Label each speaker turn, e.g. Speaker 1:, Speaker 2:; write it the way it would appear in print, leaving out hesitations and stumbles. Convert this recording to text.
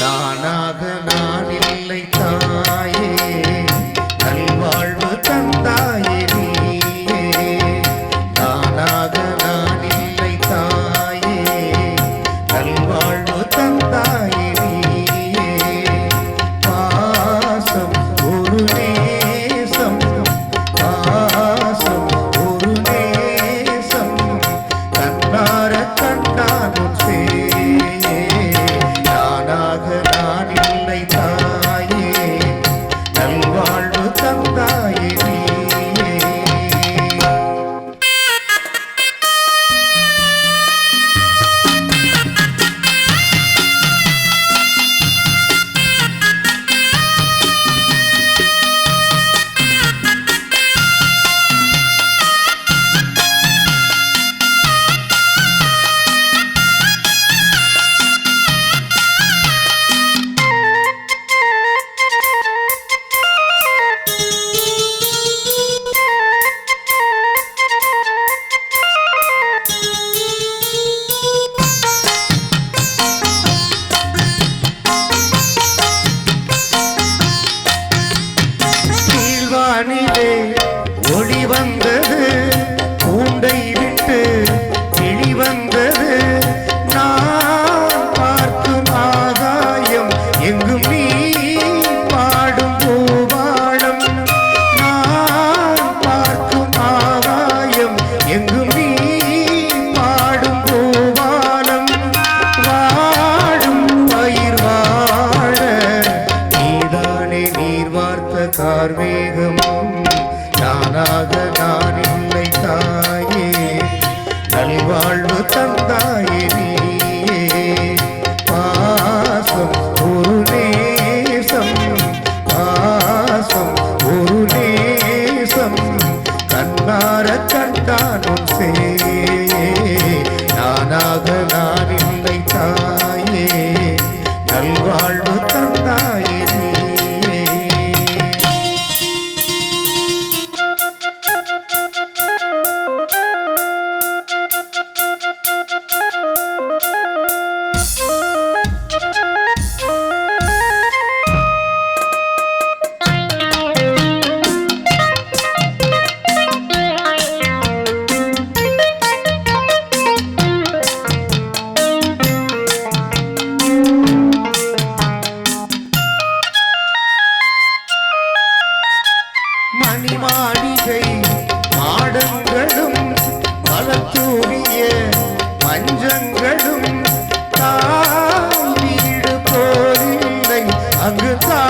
Speaker 1: நானாக நான் இல்லை தாயே, நல்வாழ்வு தந்தாயே நீயே. நானாக நான் இல்லை தாயே, நல்வாழ்வு தந்தாயே நீயே. பாசம் ஒரு நேசம், பாசம் ஒரு நேசம், கண்ணார கண்டானும் சே. நான் இல்லை தாயே, நல்வாழ்வு தந்தாயே நீயே. வானிலே ஒளி வந்தது, பூண்டை விட்டு கிளி வந்தது. நான் பார்க்கும் ஆகாயம் எங்கும் நீ பாடும் பூவாளம். நான் பார்க்கும் ஆகாயம் எங்கும் நீ பாடும் பூவாளம். வாடும் பயிர் வாழ நீதானே நீர் வார்த்த கார்மேகம். நானாக நான் இல்லை தாயே, நல்வாழ்வு தந்தாயே நீயே. பாசம் ஒரு நேசம், பாசம் ஒரு நேசம், கண்ணார கண்டானும் சே. நானாக நான் இல்லை தாயே, நல்வாழ்வு தந்தாயே நீயே. மணிமாளிகை மாடங்களும் மலத்தூரிய மஞ்சங்களும், தாய் வீடு போதில்லை அங்கு தா